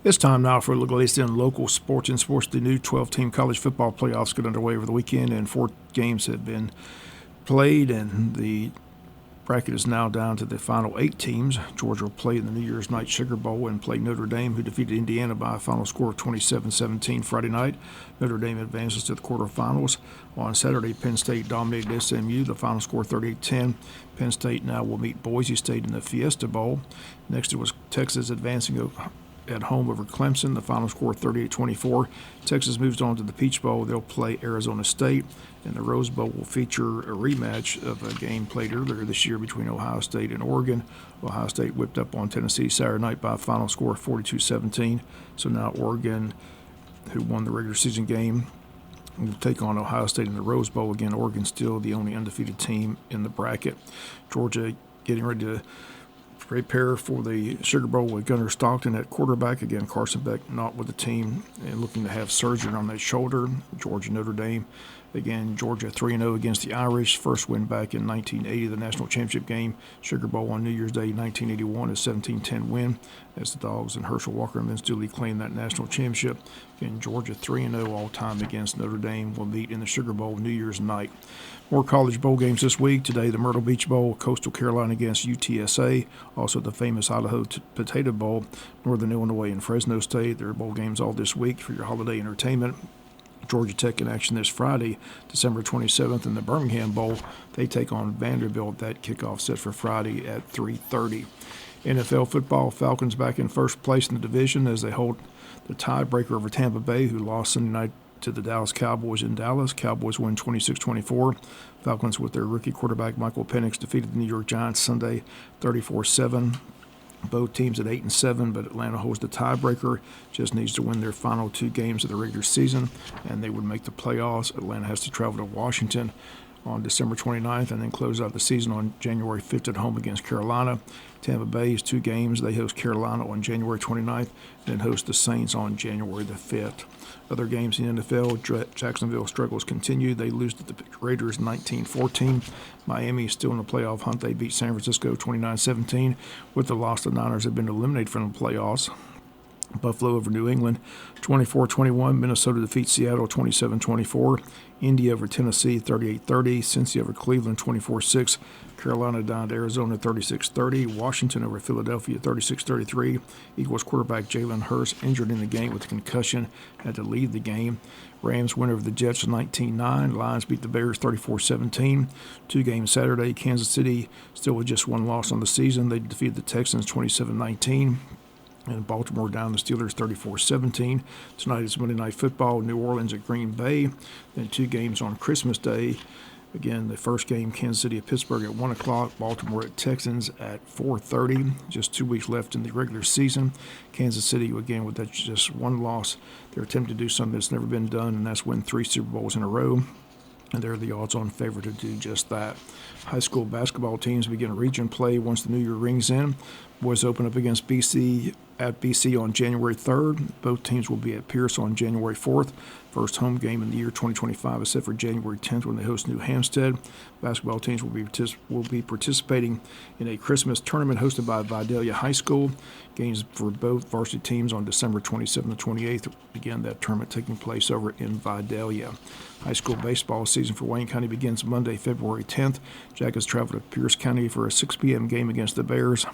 It's time now for a look at latest in local sports and sports. The new 12-team college football playoffs get underway over the weekend, and 4 games have been played, and the bracket is now down to the final 8 teams. Georgia will play in the New Year's Night Sugar Bowl and play Notre Dame, who defeated Indiana by a final score of 27-17 Friday night. Notre Dame advances to the quarterfinals. On Saturday, Penn State dominated SMU, the final score 38-10. Penn State now will meet Boise State in the Fiesta Bowl. Next, it was Texas advancing at home over Clemson, the final score 38-24. Texas moves on to the Peach Bowl. They'll play Arizona State, and the Rose Bowl will feature a rematch of a game played earlier this year between Ohio State and Oregon. Ohio State whipped up on Tennessee Saturday night by a final score of 42-17. So now Oregon, who won the regular season game, will take on Ohio State in the Rose Bowl. Again, Oregon still the only undefeated team in the bracket. Georgia getting ready to prepare for the Sugar Bowl with Gunnar Stockton at quarterback. Again, Carson Beck not with the team and looking to have surgery on that shoulder. Georgia, Notre Dame. Again, Georgia 3-0 against the Irish. First win back in 1980, the national championship game. Sugar Bowl on New Year's Day 1981, a 17-10 win as the Dogs and Herschel Walker and Vince Dooley claimed that national championship. Again, Georgia 3-0 all-time against Notre Dame will meet in the Sugar Bowl New Year's night. More college bowl games this week. Today, the Myrtle Beach Bowl, Coastal Carolina against UTSA. Also, the famous Idaho Potato Bowl, Northern Illinois and Fresno State. There are bowl games all this week for your holiday entertainment. Georgia Tech in action this Friday, December 27th, in the Birmingham Bowl. They take on Vanderbilt. That kickoff set for Friday at 3:30. NFL football, Falcons back in first place in the division as they hold the tiebreaker over Tampa Bay, who lost Sunday night to the Dallas Cowboys in Dallas. Cowboys win 26-24. Falcons, with their rookie quarterback Michael Penix, defeated the New York Giants Sunday 34-7. Both teams at 8-7, but Atlanta holds the tiebreaker. Just needs to win their final 2 games of the regular season, and they would make the playoffs. Atlanta has to travel to Washington on December 29th and then close out the season on January 5th at home against Carolina. Tampa Bay's 2 games. They host Carolina on January 29th and then host the Saints on January the 5th. Other games in the NFL, Jacksonville struggles continue. They lose to the Raiders 19-14. Miami is still in the playoff hunt. They beat San Francisco 29-17. With the loss, the Niners have been eliminated from the playoffs. Buffalo over New England 24-21. Minnesota defeats Seattle 27-24. Indy over Tennessee 38-30. Cincy over Cleveland 24-6. Carolina down to Arizona 36-30. Washington over Philadelphia 36-33. Eagles quarterback Jalen Hurts injured in the game with a concussion, had to leave the game. Rams win over the Jets 19-9. Lions beat the Bears 34-17. 2 games Saturday. Kansas City still with just 1 loss on the season. They defeated the Texans 27-19. And Baltimore down the Steelers 34-17. Tonight is Monday Night Football, New Orleans at Green Bay. Then 2 games on Christmas Day. Again, the first game, Kansas City at Pittsburgh at 1 o'clock, Baltimore at Texans at 4:30. Just 2 weeks left in the regular season. Kansas City, again, with that just 1 loss, they're attempting to do something that's never been done, and that's win 3 Super Bowls in a row. And they're the odds-on favorite to do just that. High school basketball teams begin region play once the new year rings in. Boys open up against BC at BC on January 3rd. Both teams will be at Pierce on January 4th. First home game in the year 2025 is set for January 10th when they host New Hampstead. Basketball teams will be participating in a Christmas tournament hosted by Vidalia High School. Games for both varsity teams on December 27th and 28th. Again, that tournament taking place over in Vidalia. High school baseball season for Wayne County begins Monday, February 10th. Jackets travel to Pierce County for a 6 p.m. game against the Bears.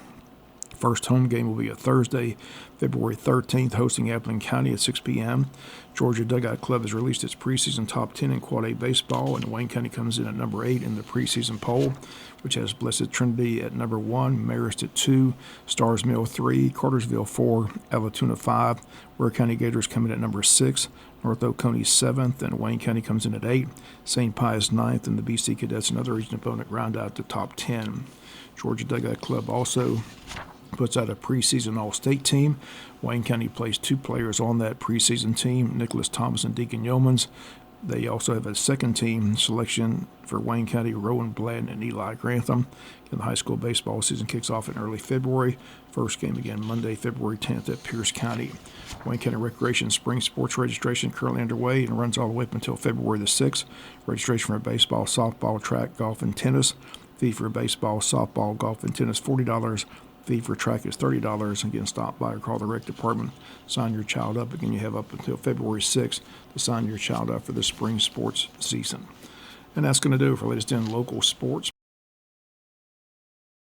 First home game will be a Thursday, February 13th, hosting Appleton County at 6 p.m. Georgia Dugout Club has released its preseason top 10 in Quad A baseball, and Wayne County comes in at number 8 in the preseason poll, which has Blessed Trinity at number 1, Marist at 2, Stars Mill 3, Cartersville 4, Alatoona 5, Ware County Gators come in at number 6, North Oconee 7th, and Wayne County comes in at 8, St. Pius 9th, and the BC Cadets, another region opponent, round out the top 10. Georgia Dugout Club also puts out a preseason all-state team. Wayne County plays 2 players on that preseason team, Nicholas Thomas and Deacon Yeomans. They also have a second team selection for Wayne County, Rowan Bladden and Eli Grantham. And the high school baseball season kicks off in early February. First game again Monday, February 10th at Pierce County. Wayne County Recreation Spring Sports registration currently underway and runs all the way up until February the 6th. Registration for baseball, softball, track, golf, and tennis. Fee for baseball, softball, golf, and tennis $40. Fee for track is $30. Again, stop by or call the rec department. Sign your child up. Again, you have up until February 6th to sign your child up for the spring sports season. And that's going to do it for latest in local sports.